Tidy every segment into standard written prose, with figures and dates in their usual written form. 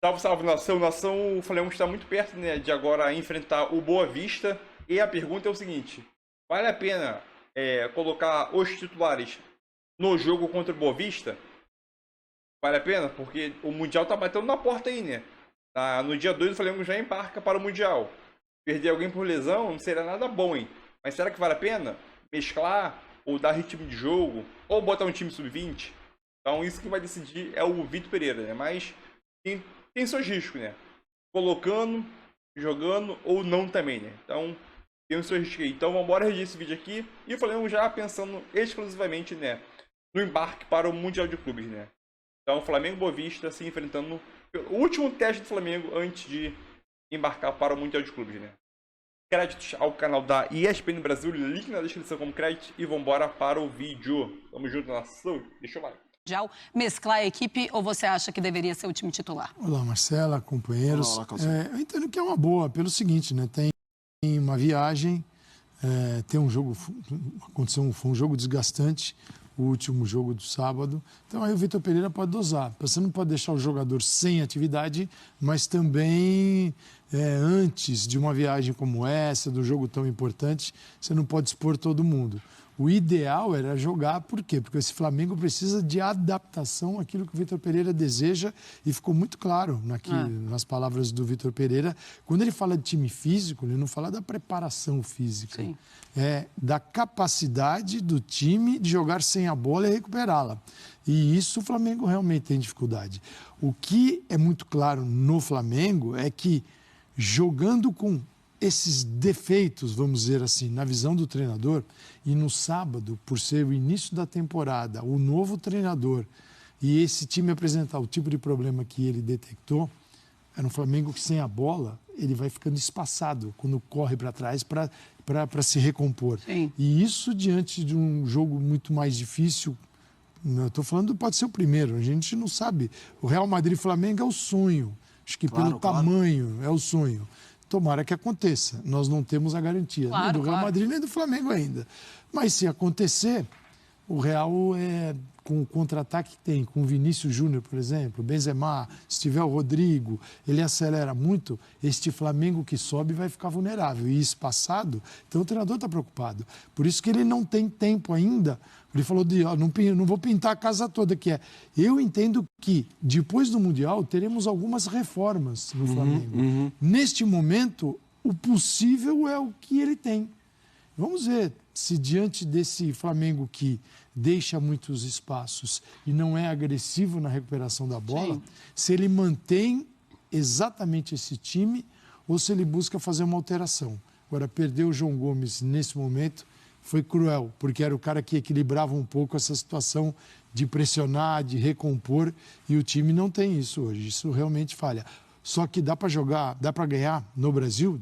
Salve, salve, nação. Nação, o Flamengo está muito perto, né, de agora enfrentar o Boa Vista. E a pergunta é o seguinte: vale a pena colocar os titulares no jogo contra o Boa Vista? Vale a pena? Porque o Mundial tá batendo na porta aí, né? No dia 2 o Flamengo já embarca para o Mundial. Perder alguém por lesão não seria nada bom, hein? Mas será que vale a pena mesclar ou dar ritmo de jogo ou botar um time sub-20? Então isso que vai decidir é o Vitor Pereira, né? Mas tem seus riscos, né? Colocando, jogando ou não também, né? Então tem os seus riscos aí. Então vamos embora registrar esse vídeo aqui e o Flamengo já pensando exclusivamente, né, no embarque para o Mundial de Clubes, né? Então Flamengo e Boa Vista se enfrentando o último teste do Flamengo antes de embarcar para o Mundial de Clubes, né? Créditos ao canal da ESPN Brasil, link na descrição como crédito e vambora para o vídeo. Tamo junto, nação. Deixa o like. Mesclar a equipe ou você acha que deveria ser o time titular? Olá, Marcela, companheiros. Olá, eu entendo que é uma boa, pelo seguinte, né? Tem uma viagem, tem um jogo, foi um jogo desgastante, o último jogo do sábado. Então aí o Vitor Pereira pode dosar. Você não pode deixar o jogador sem atividade, mas também antes de uma viagem como essa, do jogo tão importante, você não pode expor todo mundo. O ideal era jogar, por quê? Porque esse Flamengo precisa de adaptação àquilo que o Vitor Pereira deseja e ficou muito claro nas palavras do Vitor Pereira. Quando ele fala de time físico, ele não fala da preparação física. Sim. É da capacidade do time de jogar sem a bola e recuperá-la. E isso o Flamengo realmente tem dificuldade. O que é muito claro no Flamengo é que jogando com esses defeitos, vamos dizer assim, na visão do treinador, e no sábado, por ser o início da temporada, o novo treinador, e esse time apresentar o tipo de problema que ele detectou, era um Flamengo que sem a bola, ele vai ficando espaçado quando corre para trás para se recompor. Sim. E isso diante de um jogo muito mais difícil, eu estou falando, pode ser o primeiro, a gente não sabe. O Real Madrid e Flamengo é o sonho, acho que pelo tamanho é o sonho. Tomara que aconteça. Nós não temos a garantia nem do Real Madrid nem do Flamengo ainda. Mas se acontecer, o Real com o contra-ataque que tem, com o Vinícius Júnior, por exemplo, Benzema, se tiver o Rodrigo, ele acelera muito, este Flamengo que sobe vai ficar vulnerável. E espaçado, então o treinador está preocupado. Por isso que ele não tem tempo ainda. Ele falou não vou pintar a casa toda, que é. Eu entendo que, depois do Mundial, teremos algumas reformas no Flamengo. Neste momento, o possível é o que ele tem. Vamos ver se diante desse Flamengo que deixa muitos espaços e não é agressivo na recuperação da bola, se ele mantém exatamente esse time ou se ele busca fazer uma alteração. Agora, perder o João Gomes nesse momento foi cruel, porque era o cara que equilibrava um pouco essa situação de pressionar, de recompor, e o time não tem isso hoje. Isso realmente falha. Só que dá para jogar, dá para ganhar no Brasil,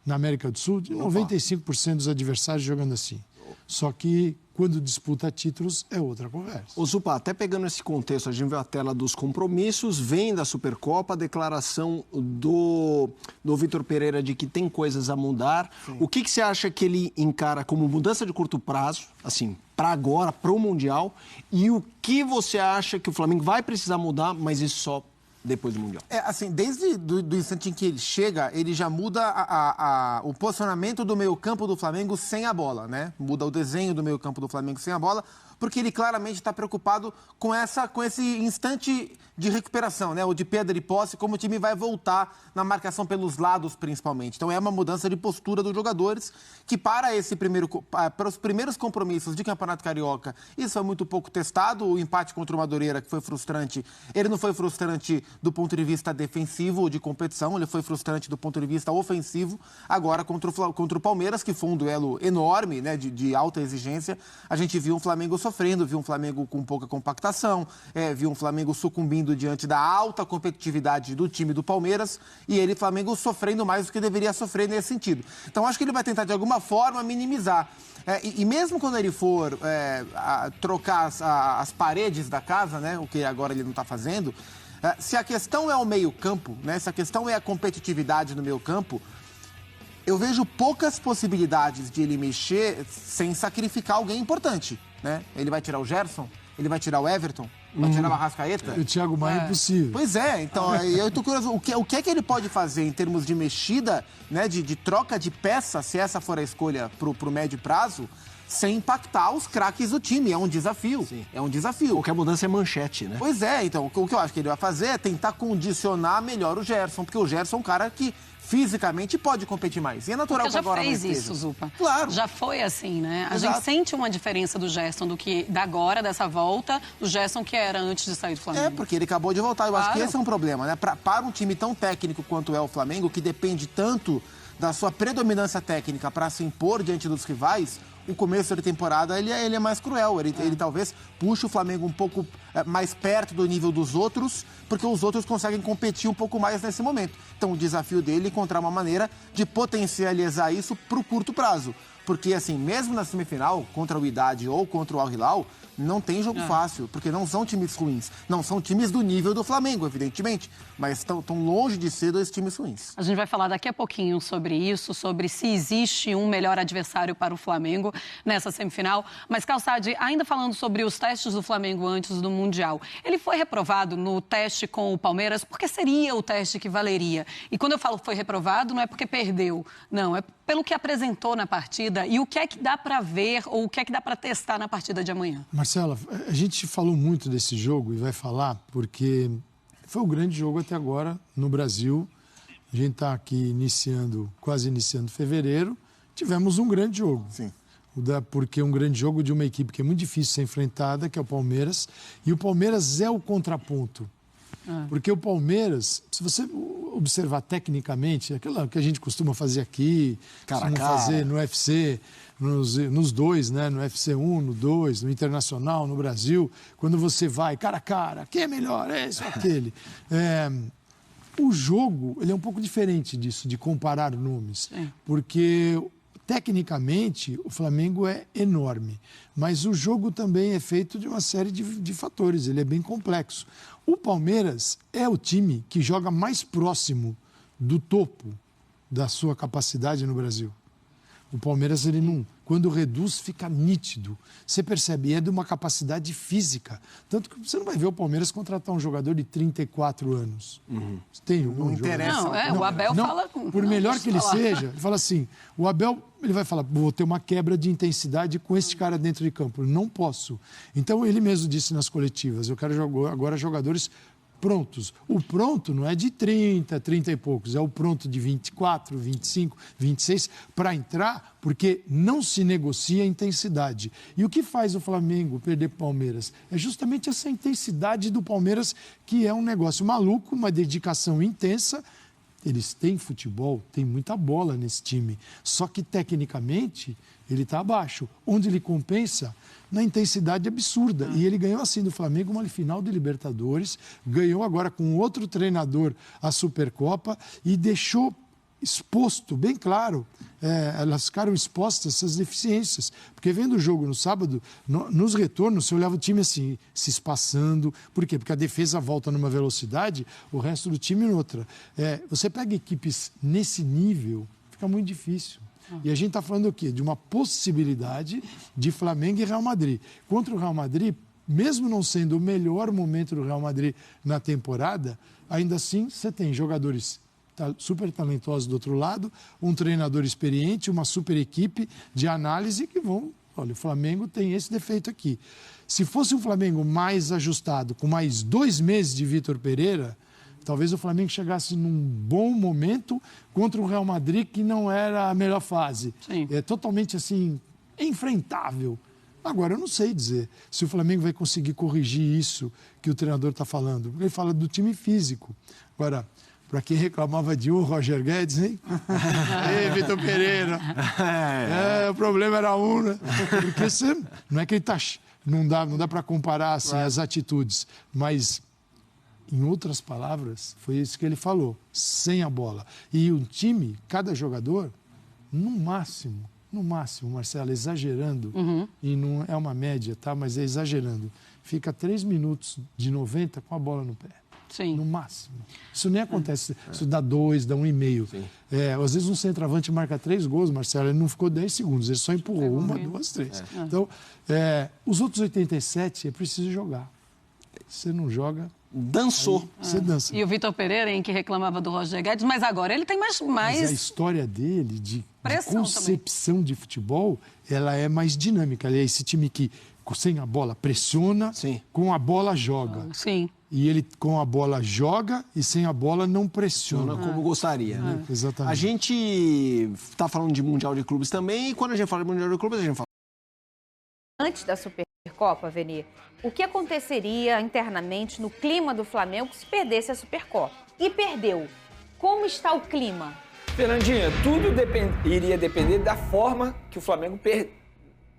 na América do Sul, de 95% dos adversários jogando assim. Só que quando disputa títulos é outra conversa. Ô Zupa, até pegando esse contexto, a gente viu a tela dos compromissos, vem da Supercopa, a declaração do Vitor Pereira de que tem coisas a mudar. Sim. O que você acha que ele encara como mudança de curto prazo, assim, para agora, para o Mundial? E o que você acha que o Flamengo vai precisar mudar, mas isso só depois do Mundial? Assim, desde do instante em que ele chega, ele já muda o posicionamento do meio-campo do Flamengo sem a bola, né? Muda o desenho do meio-campo do Flamengo sem a bola, porque ele claramente está preocupado com esse instante de recuperação, né? O de perda de posse, como o time vai voltar na marcação pelos lados, principalmente. Então é uma mudança de postura dos jogadores que para os primeiros compromissos de Campeonato Carioca, isso foi muito pouco testado. O empate contra o Madureira, que foi frustrante, ele não foi frustrante do ponto de vista defensivo de competição, ele foi frustrante do ponto de vista ofensivo. Agora, contra o Palmeiras, que foi um duelo enorme, né, de alta exigência, a gente viu um Flamengo sofrendo, viu um Flamengo com pouca compactação, viu um Flamengo sucumbindo diante da alta competitividade do time do Palmeiras e ele, Flamengo, sofrendo mais do que deveria sofrer nesse sentido. Então, acho que ele vai tentar, de alguma forma, minimizar. E mesmo quando ele for trocar as paredes da casa, né, o que agora ele não está fazendo, se a questão é o meio-campo, né, se a questão é a competitividade no meio-campo, eu vejo poucas possibilidades de ele mexer sem sacrificar alguém importante, né? Ele vai tirar o Gerson? Ele vai tirar o Everton? Vai tirar o Arrascaeta? E o Thiago Maia é impossível. Pois é, então eu tô curioso. O que é que ele pode fazer em termos de mexida, né, de troca de peça, se essa for a escolha pro médio prazo, sem impactar os craques do time? É um desafio. Sim. É um desafio. Qualquer mudança é manchete, né? Pois é, então o que eu acho que ele vai fazer é tentar condicionar melhor o Gerson, porque o Gerson é um cara que fisicamente pode competir mais. E é natural Porque que agora já fez não esteja. isso, Zupa. Claro. Já foi assim, né? A Exato. gente sente uma diferença do Gerson do que da agora, dessa volta, do Gerson que era antes de sair do Flamengo. É, porque ele acabou de voltar. Eu acho que Claro. esse é um problema, né? Para um time tão técnico quanto é o Flamengo, que depende tanto da sua predominância técnica para se impor diante dos rivais, o começo da temporada ele é mais cruel. Ele talvez puxe o Flamengo um pouco mais perto do nível dos outros, porque os outros conseguem competir um pouco mais nesse momento. Então o desafio dele é encontrar uma maneira de potencializar isso para o curto prazo. Porque, assim, mesmo na semifinal, contra o Wydad ou contra o Al Hilal, não tem jogo fácil, porque não são times ruins. Não são times do nível do Flamengo, evidentemente, mas estão longe de ser dois times ruins. A gente vai falar daqui a pouquinho sobre isso, sobre se existe um melhor adversário para o Flamengo nessa semifinal. Mas, Calçade, ainda falando sobre os testes do Flamengo antes do Mundial, ele foi reprovado no teste com o Palmeiras porque seria o teste que valeria. E quando eu falo foi reprovado, não é porque perdeu, não, é pelo que apresentou na partida e o que é que dá para ver ou o que é que dá para testar na partida de amanhã. Marcela, a gente falou muito desse jogo e vai falar porque foi o grande jogo até agora no Brasil. A gente está aqui quase iniciando fevereiro. Tivemos um grande jogo. Sim. Porque um grande jogo de uma equipe que é muito difícil de ser enfrentada, que é o Palmeiras. E o Palmeiras é o contraponto. Porque o Palmeiras, se você observar tecnicamente, aquilo que a gente costuma fazer aqui, costuma fazer no UFC, nos dois, né? No UFC 1, no 2, no Internacional, no Brasil, quando você vai cara a cara, quem é melhor, esse ou aquele. O jogo, ele é um pouco diferente disso, de comparar nomes, porque tecnicamente o Flamengo é enorme, mas o jogo também é feito de uma série de fatores, ele é bem complexo. O Palmeiras é o time que joga mais próximo do topo da sua capacidade no Brasil. O Palmeiras, ele não, quando reduz, fica nítido. Você percebe, é de uma capacidade física. Tanto que você não vai ver o Palmeiras contratar um jogador de 34 anos. Tem Não interessa. Não, o Abel fala... Por melhor que ele seja, ele fala assim, o Abel, ele vai falar, vou ter uma quebra de intensidade com este cara dentro de campo. Não posso. Então, ele mesmo disse nas coletivas, eu quero agora jogadores prontos. O pronto não é de 30 e poucos, é o pronto de 24, 25, 26, para entrar, porque não se negocia a intensidade. E o que faz o Flamengo perder para o Palmeiras? É justamente essa intensidade do Palmeiras, que é um negócio maluco, uma dedicação intensa. Eles têm futebol, tem muita bola nesse time, só que tecnicamente ele está abaixo. Onde ele compensa? Na intensidade absurda. E ele ganhou assim do Flamengo uma final de Libertadores, ganhou agora com outro treinador a Supercopa e deixou exposto, bem claro, elas ficaram expostas essas deficiências. Porque vendo o jogo no sábado, nos retornos, você olhava o time assim, se espaçando. Por quê? Porque a defesa volta numa velocidade, o resto do time em outra. Você pega equipes nesse nível, fica muito difícil. E a gente está falando o quê? De uma possibilidade de Flamengo e Real Madrid. Contra o Real Madrid, mesmo não sendo o melhor momento do Real Madrid na temporada, ainda assim você tem jogadores super talentosos do outro lado, um treinador experiente, uma super equipe de análise que vão... Olha, o Flamengo tem esse defeito aqui. Se fosse um Flamengo mais ajustado, com mais 2 meses de Vitor Pereira... Talvez o Flamengo chegasse num bom momento contra o Real Madrid, que não era a melhor fase. Sim. É totalmente, assim, enfrentável. Agora, eu não sei dizer se o Flamengo vai conseguir corrigir isso que o treinador está falando. Ele fala do time físico. Agora, para quem reclamava de Roger Guedes, hein? Ei, Vitor Pereira. O problema era né? Porque você, não é que ele está... Não dá para comparar assim, as atitudes, mas... Em outras palavras, foi isso que ele falou, sem a bola. E o time, cada jogador, no máximo, Marcelo, exagerando, e não é uma média, tá? Mas é exagerando, fica 3 minutos de 90 com a bola no pé. Sim. No máximo. Isso nem acontece. Isso dá 2, dá 1,5. Às vezes um centroavante marca 3 gols, Marcelo, ele não ficou 10 segundos, ele só empurrou 1, 2, 3. Então, os outros 87 é preciso jogar. Você não joga... Dançou. Você dança. E o Vitor Pereira, que reclamava do Roger Guedes, mas agora ele tem mais... Mas a história dele, de concepção de futebol, ela é mais dinâmica. Ele é esse time que, sem a bola, pressiona, com a bola joga. Sim. E ele, com a bola, joga e sem a bola não pressiona. Como gostaria, né? Exatamente. A gente está falando de Mundial de Clubes também, e quando a gente fala de Mundial de Clubes, a gente fala... Antes da Supercopa, Veni, o que aconteceria internamente no clima do Flamengo se perdesse a Supercopa? E perdeu. Como está o clima? Fernandinha, tudo iria depender da forma que o Flamengo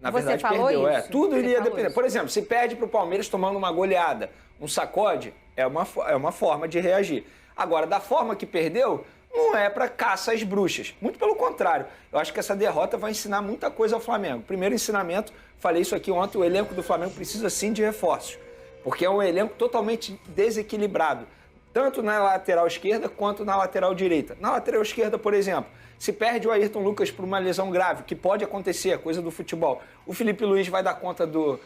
na verdade perdeu. Isso? Tudo iria depender. Isso. Por exemplo, se perde para o Palmeiras tomando uma goleada, um sacode, é uma forma de reagir. Agora, da forma que perdeu, não é para caça às bruxas. Muito pelo contrário. Eu acho que essa derrota vai ensinar muita coisa ao Flamengo. Primeiro ensinamento, falei isso aqui ontem, o elenco do Flamengo precisa sim de reforços. Porque é um elenco totalmente desequilibrado. Tanto na lateral esquerda quanto na lateral direita. Na lateral esquerda, por exemplo, se perde o Ayrton Lucas por uma lesão grave, que pode acontecer, é coisa do futebol, o Felipe Luiz vai dar conta do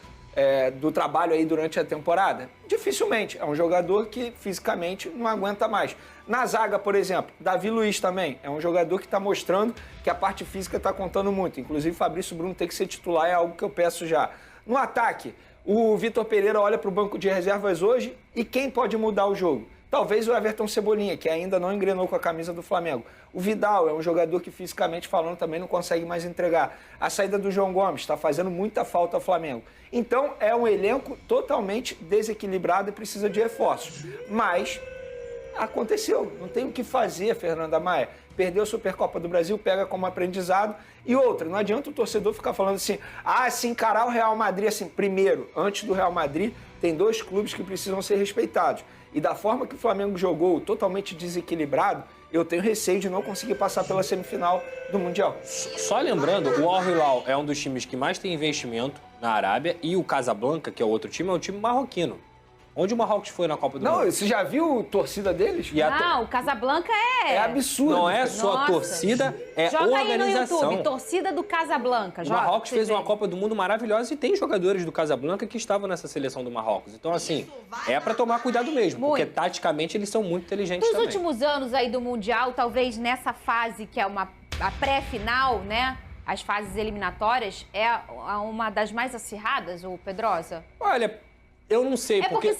trabalho aí durante a temporada? Dificilmente. É um jogador que fisicamente não aguenta mais. Na zaga, por exemplo, Davi Luiz também é um jogador que está mostrando que a parte física está contando muito. Inclusive, Fabrício Bruno tem que ser titular, é algo que eu peço já. No ataque, o Vitor Pereira olha para o banco de reservas hoje e quem pode mudar o jogo? Talvez o Everton Cebolinha, que ainda não engrenou com a camisa do Flamengo. O Vidal é um jogador que, fisicamente falando, também não consegue mais entregar. A saída do João Gomes está fazendo muita falta ao Flamengo. Então, é um elenco totalmente desequilibrado e precisa de reforços. Mas aconteceu, não tem o que fazer, Fernanda Maia. Perdeu a Supercopa do Brasil, pega como aprendizado. E outra, não adianta o torcedor ficar falando assim, se encarar o Real Madrid assim, primeiro, antes do Real Madrid, tem 2 clubes que precisam ser respeitados. E da forma que o Flamengo jogou, totalmente desequilibrado, eu tenho receio de não conseguir passar pela semifinal do Mundial. Só lembrando, o Al Hilal é um dos times que mais tem investimento na Arábia e o Casablanca, que é o outro time, é um time marroquino. Onde o Marrocos foi na Copa do Mundo? Não, você já viu a torcida deles? Não, o Casablanca é absurdo. Não é só a torcida, é Joga organização. Aí no YouTube, torcida do Casablanca. O Marrocos fez uma Copa do Mundo maravilhosa e tem jogadores do Casablanca que estavam nessa seleção do Marrocos. Então, assim, é pra tomar cuidado mesmo, porque taticamente eles são muito inteligentes também. Nos últimos anos aí do Mundial, talvez nessa fase que é a pré-final, né? As fases eliminatórias, é uma das mais acirradas, o Pedrosa? Olha... Eu não sei, porque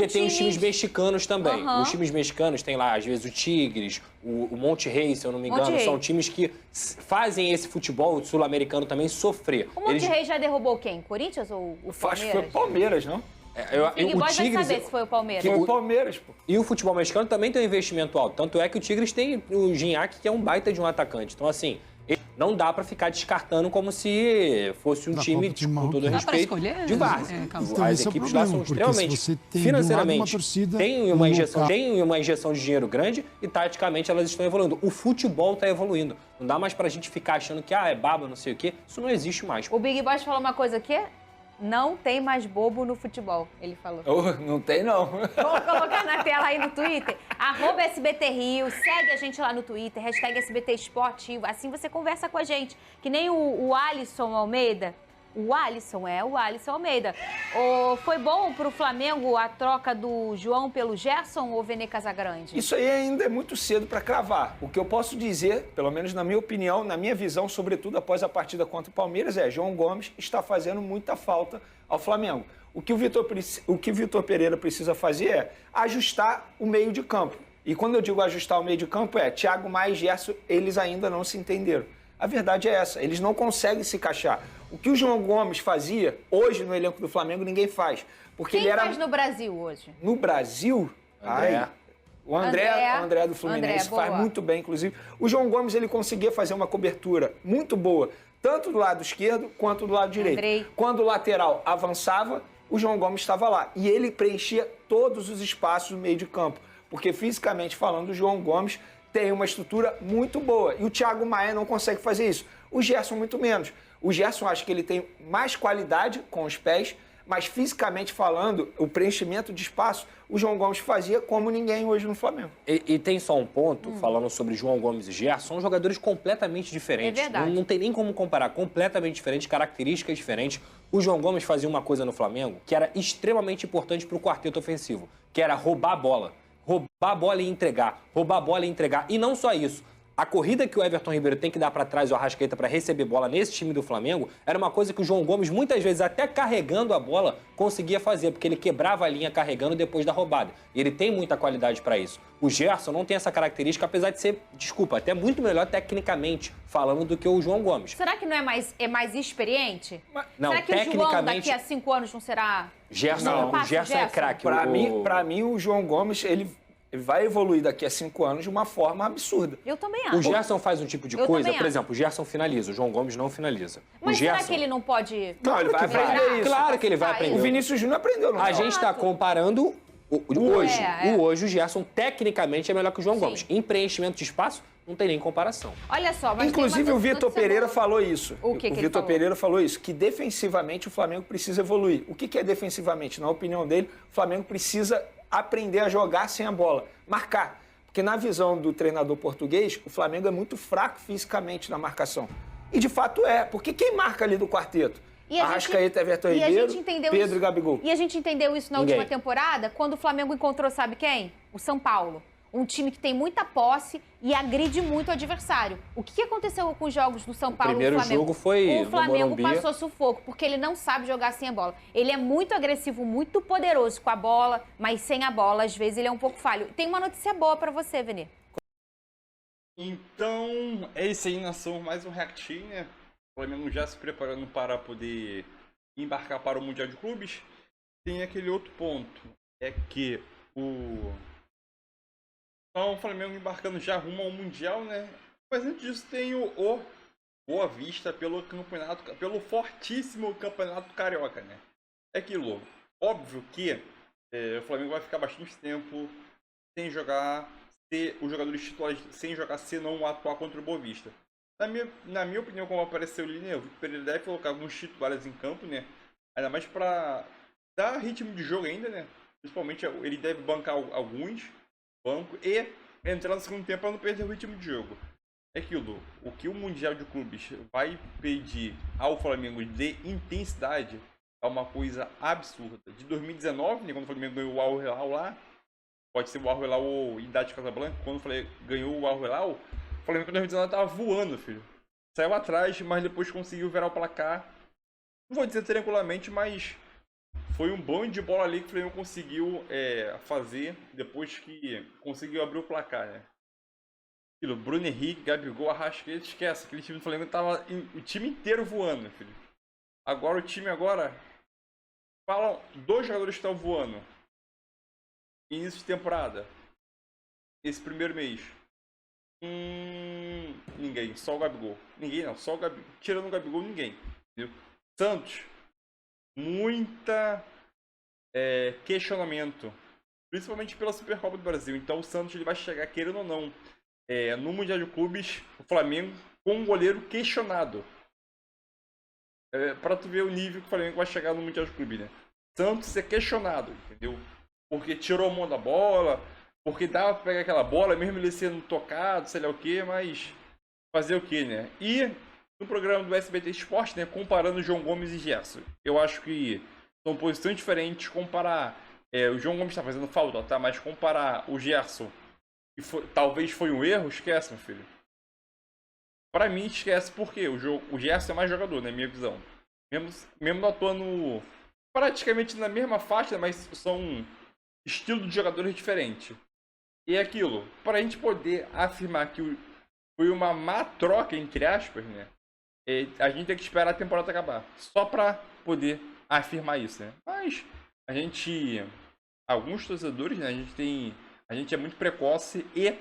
tem os times mexicanos também. Uhum. Os times mexicanos tem lá, às vezes, o Tigres, o Monte Rey, se eu não me engano. São times que fazem esse futebol sul-americano também sofrer. O Monte Rey já derrubou quem? Corinthians ou o Palmeiras? Acho que foi o Palmeiras, não? O Tigres vai saber se foi o Palmeiras. Foi o Palmeiras, pô. E o futebol mexicano também tem um investimento alto. Tanto é que o Tigres tem o Gignac, que é um baita de um atacante. Então, assim... Não dá pra ficar descartando como se fosse um time, com todo respeito, de várzea. As equipes lá são extremamente, financeiramente, tem uma injeção de dinheiro grande e taticamente elas estão evoluindo. O futebol tá evoluindo. Não dá mais pra gente ficar achando que é baba, não sei o quê. Isso não existe mais. O Big Boss falou uma coisa aqui. Não tem mais bobo no futebol, ele falou. Não tem, não. Vou colocar na tela aí no Twitter. @SBT Rio, segue a gente lá no Twitter, #SBT Esportivo. Assim você conversa com a gente. Que nem o Alisson Almeida. O Alisson Almeida. Foi bom pro Flamengo a troca do João pelo Gerson ou Vene Casagrande? Isso aí ainda é muito cedo para cravar. O que eu posso dizer, pelo menos na minha opinião, na minha visão, sobretudo após a partida contra o Palmeiras, João Gomes está fazendo muita falta ao Flamengo. O que o Vitor Pereira precisa fazer é ajustar o meio de campo. E quando eu digo ajustar o meio de campo Thiago Maia e Gerson, eles ainda não se entenderam. A verdade é essa, eles não conseguem se encaixar. O que o João Gomes fazia, hoje no elenco do Flamengo, ninguém faz. Porque Quem faz no Brasil hoje? No Brasil? O André do Fluminense faz muito bem, inclusive. O João Gomes, ele conseguia fazer uma cobertura muito boa, tanto do lado esquerdo quanto do lado direito. Quando o lateral avançava, o João Gomes estava lá. E ele preenchia todos os espaços do meio de campo. Porque, fisicamente falando, o João Gomes tem uma estrutura muito boa. E o Thiago Maia não consegue fazer isso. O Gerson, muito menos. O Gerson, acho que ele tem mais qualidade com os pés. Mas fisicamente falando, o preenchimento de espaço, o João Gomes fazia como ninguém hoje no Flamengo. E tem só um ponto, falando sobre João Gomes e Gerson, são jogadores completamente diferentes. É verdade. Não tem nem como comparar, completamente diferentes, características diferentes. O João Gomes fazia uma coisa no Flamengo que era extremamente importante para o quarteto ofensivo, que era roubar a bola. Roubar a bola e entregar. Roubar a bola e entregar. E não só isso. A corrida que o Everton Ribeiro tem que dar para trás, o Arrascaeta, para receber bola nesse time do Flamengo, era uma coisa que o João Gomes, muitas vezes, até carregando a bola, conseguia fazer, porque ele quebrava a linha carregando depois da roubada. E ele tem muita qualidade para isso. O Gerson não tem essa característica, apesar de ser, desculpa, até muito melhor tecnicamente falando do que o João Gomes. Será que não é mais experiente? Não, será que o João daqui a 5 anos não será... Gerson, o Gerson é craque. Para mim, o João Gomes, ele vai evoluir daqui a 5 anos de uma forma absurda. Eu também acho. O Gerson faz um tipo de coisa, por exemplo, o Gerson finaliza, o João Gomes não finaliza. Mas o Gerson... será que ele não pode... Não, ele vai aprender isso. Claro que ele vai aprender. O Vinícius Júnior aprendeu, não é? A gente está comparando hoje o Gerson tecnicamente é melhor que o João Gomes. Em preenchimento de espaço, não tem nem comparação. Olha só, mas inclusive o Vitor Pereira falou isso. O que ele Vitor falou? Pereira falou isso, que defensivamente o Flamengo precisa evoluir. O que é defensivamente? Na opinião dele, o Flamengo precisa aprender a jogar sem a bola, marcar. Porque na visão do treinador português, o Flamengo é muito fraco fisicamente na marcação. E de fato é, porque quem marca ali do quarteto? Arrascaeta, Everton Ribeiro, Pedro e Gabigol. E a gente entendeu isso na última temporada, quando o Flamengo encontrou, sabe quem? O São Paulo. Um time que tem muita posse e agride muito o adversário. O que aconteceu com os jogos do São Paulo e do Flamengo? O primeiro jogo foi o Flamengo passou sufoco, porque ele não sabe jogar sem a bola. Ele é muito agressivo, muito poderoso com a bola, mas sem a bola, às vezes, ele é um pouco falho. Tem uma notícia boa pra você, Vene. Então, é isso aí, nação. Mais um reactinho, né? O Flamengo já se preparando para poder embarcar para o Mundial de Clubes. Tem aquele outro ponto, é que Então, o Flamengo embarcando já rumo ao Mundial, né? Mas antes disso tem o Boa Vista pelo fortíssimo Campeonato Carioca, né? É aquilo, óbvio que o Flamengo vai ficar bastante tempo sem jogar, os jogadores titulares sem jogar, se não atuar contra o Boa Vista. Na minha opinião, como apareceu ali, né? O Vitor Pereira deve colocar alguns titulares em campo, né? Ainda mais para dar ritmo de jogo ainda, né? Principalmente ele deve bancar alguns banco e entrar no segundo tempo para não perder o ritmo de jogo. É aquilo, o que o Mundial de Clubes vai pedir ao Flamengo de intensidade é uma coisa absurda. De 2019, né, quando o Flamengo ganhou o Al Hilal lá, pode ser o Al Hilal ou Idade Casablanca, quando o Flamengo ganhou o Al Hilal, o Flamengo em 2019 estava voando, filho. Saiu atrás, mas depois conseguiu virar o placar. Não vou dizer tranquilamente, mas foi um banho de bola ali que o Flamengo conseguiu fazer depois que conseguiu abrir o placar, né? Aquilo, Bruno Henrique, Gabigol, Arrascaeta, esquece. Aquele time do Flamengo tava o time inteiro voando, filho. Agora o time falam 2 jogadores que estão voando. Início de temporada. Esse primeiro mês. Ninguém, só o Gabigol. Ninguém não, só o Gabigol. Tirando o Gabigol, ninguém. Entendeu? Santos. Muita questionamento, principalmente pela Supercopa do Brasil. Então o Santos ele vai chegar, querendo ou não, no Mundial de Clubes, o Flamengo com um goleiro questionado. Para tu ver o nível que o Flamengo vai chegar no Mundial de Clubes, né? Santos é questionado, entendeu? Porque tirou a mão da bola, porque dava pra pegar aquela bola, mesmo ele sendo tocado, sei lá o que, mas fazer o que, né? E no programa do SBT Esporte, né, comparando João Gomes e Gerson. Eu acho que são posições diferentes. Comparar, o João Gomes está fazendo falta, tá? Mas comparar o Gerson, que talvez foi um erro, esquece, meu filho. Para mim, esquece, porque o Gerson é mais jogador, na minha visão. Mesmo atuando praticamente na mesma faixa, mas são estilos de jogadores diferentes. E é aquilo, para a gente poder afirmar que foi uma má troca, entre aspas, né? A gente tem que esperar a temporada acabar. Só para poder afirmar isso, né? Mas alguns torcedores, né? A gente é muito precoce e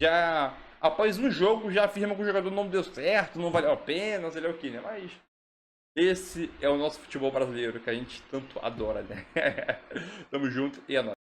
já após um jogo já afirma que o jogador não deu certo, não valeu a pena, sei lá o que, né? Mas esse é o nosso futebol brasileiro que a gente tanto adora, né? Tamo junto e é nóis.